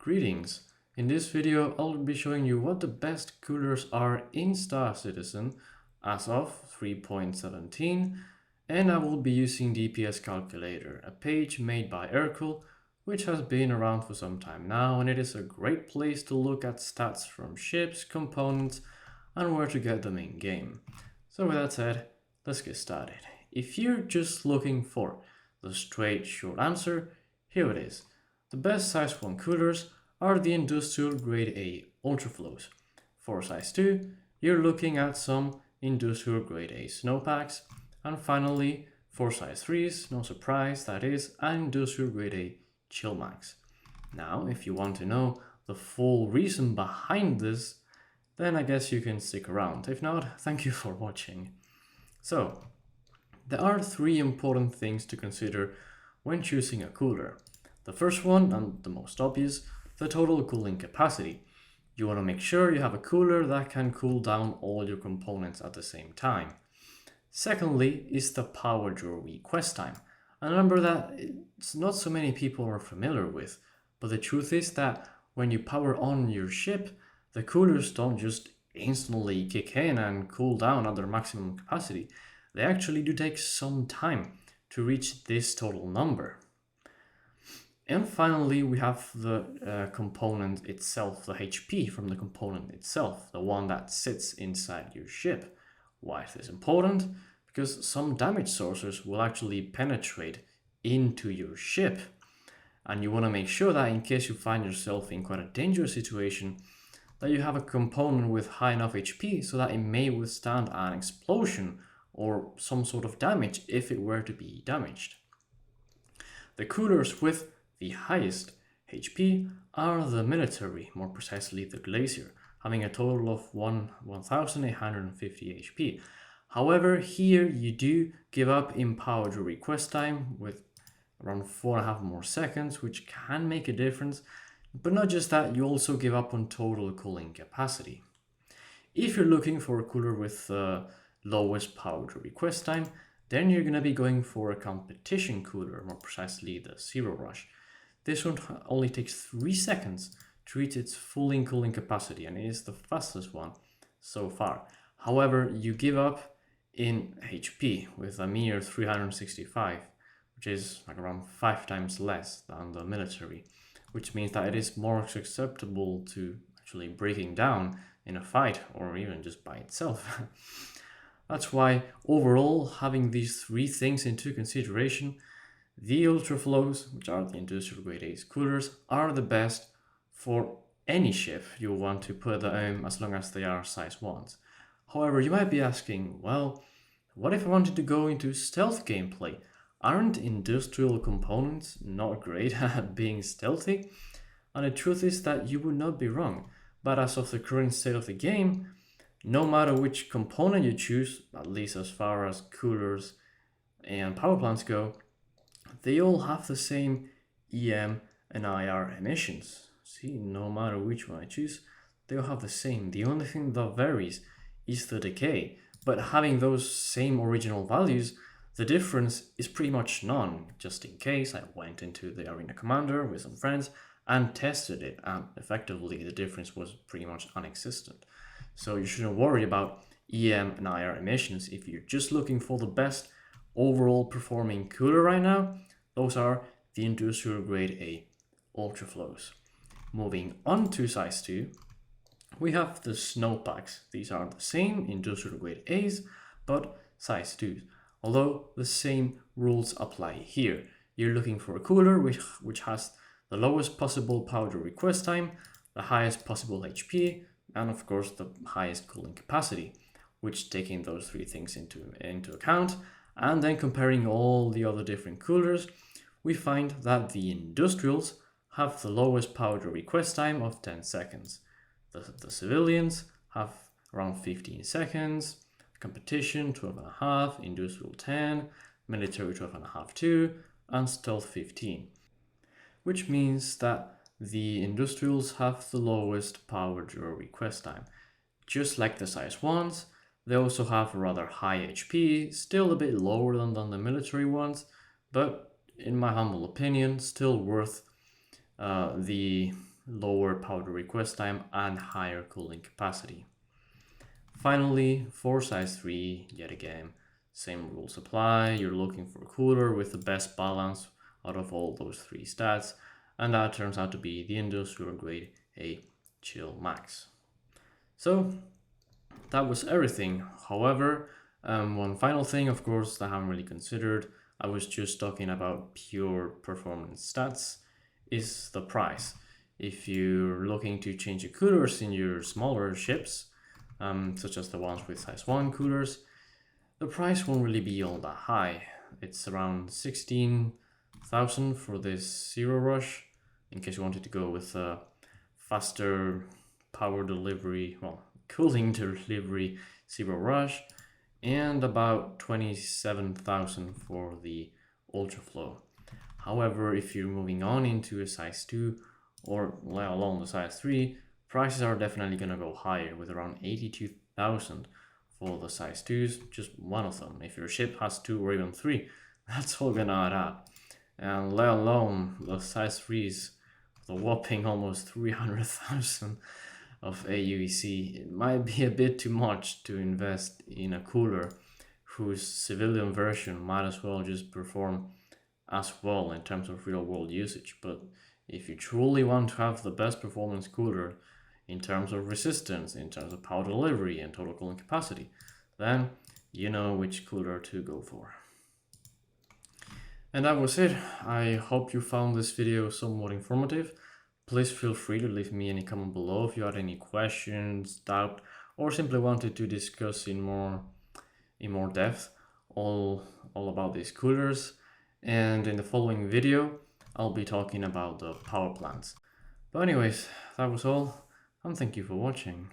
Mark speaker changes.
Speaker 1: Greetings! In this video I'll be showing you what the best coolers are in Star Citizen as of 3.17, and I will be using DPS Calculator, a page made by Urkel, which has been around for some time now, and it is a great place to look at stats from ships, components, and where to get them in game. So with that said, let's get started. If you're just looking for the straight short answer, here it is. The best size 1 coolers are the industrial grade A ultraflows. For size 2, you're looking at some industrial grade A snowpacks. And finally, for size 3s, no surprise, that is an industrial grade A chillmax. Now, if you want to know the full reason behind this, then I guess you can stick around. If not, thank you for watching. So, there are 3 important things to consider when choosing a cooler. The first one, and the most obvious, the total cooling capacity. You want to make sure you have a cooler that can cool down all your components at the same time. Secondly is the power draw request time, a number that it's not so many people are familiar with, but the truth is that when you power on your ship, the coolers don't just instantly kick in and cool down at their maximum capacity. They actually do take some time to reach this total number. And finally, we have the component itself, the HP from the component itself, the one that sits inside your ship. Why is this important? Because some damage sources will actually penetrate into your ship. And you want to make sure that in case you find yourself in quite a dangerous situation, that you have a component with high enough HP so that it may withstand an explosion or some sort of damage if it were to be damaged. The coolers with the highest HP are the military, more precisely the Glacier, having a total of 1850 HP. However, here you do give up in power draw request time with around 4.5 more seconds, which can make a difference. But not just that, you also give up on total cooling capacity. If you're looking for a cooler with the lowest power draw request time, then you're going to be going for a competition cooler, more precisely the Zero Rush. This one only takes 3 seconds to reach its full cooling capacity, and it is the fastest one so far. However, you give up in HP with a mere 365, which is like around 5 times less than the military, which means that it is more susceptible to actually breaking down in a fight or even just by itself. That's why overall, having these 3 things into consideration, the ultraflows, which are the industrial grade A coolers, are the best for any ship you want to put as long as they are size 1s. However, you might be asking, well, what if I wanted to go into stealth gameplay? Aren't industrial components not great at being stealthy? And the truth is that you would not be wrong, but as of the current state of the game, no matter which component you choose, at least as far as coolers and power plants go, they all have the same EM and IR emissions. See, no matter which one I choose, they all have the same. The only thing that varies is the decay, but having those same original values, the difference is pretty much none. Just in case, I went into the Arena Commander with some friends and tested it, and effectively the difference was pretty much non-existent. So you shouldn't worry about EM and IR emissions. If you're just looking for the best overall performing cooler right now, those are the industrial grade A ultraflows. Moving on to size 2, we have the snowpacks. These are the same industrial grade A's, but size 2s. Although the same rules apply here. You're looking for a cooler which has the lowest possible power draw request time, the highest possible HP, and of course the highest cooling capacity, which taking those 3 things into account, and then comparing all the other different coolers, we find that the industrials have the lowest power draw request time of 10 seconds. The civilians have around 15 seconds, competition 12.5, industrial 10, military 12.5 too, and stealth 15. Which means that the industrials have the lowest power draw request time. Just like the size 1s, they also have rather high HP, still a bit lower than the military ones, but in my humble opinion, still worth the lower powder request time and higher cooling capacity. Finally, for size 3, yet again, same rules apply. You're looking for a cooler with the best balance out of all those 3 stats, and that turns out to be the industrial grade A Chill Max. So that was everything. However, one final thing, of course, that I haven't really considered, I was just talking about pure performance stats, is the price. If you're looking to change the coolers in your smaller ships, such as the ones with size 1 coolers, the price won't really be all that high. It's around 16,000 for this Zero Rush, in case you wanted to go with a faster power delivery, well, cooling delivery Zero Rush, and about 27,000 for the Ultraflow. However, if you're moving on into a size 2 or let alone the size 3, prices are definitely going to go higher, with around 82,000 for the size 2s, just one of them. If your ship has 2 or even 3, that's all going to add up. And let alone the size 3s, the whopping almost 300,000 of AUEC, it might be a bit too much to invest in a cooler whose civilian version might as well just perform as well in terms of real world usage. But if you truly want to have the best performance cooler in terms of resistance, in terms of power delivery and total cooling capacity, then you know which cooler to go for. And that was it. I hope you found this video somewhat informative. Please feel free to leave me any comment below if you had any questions, doubt, or simply wanted to discuss in more depth all about these coolers. And in the following video, I'll be talking about the power plants. But anyways, that was all, and thank you for watching.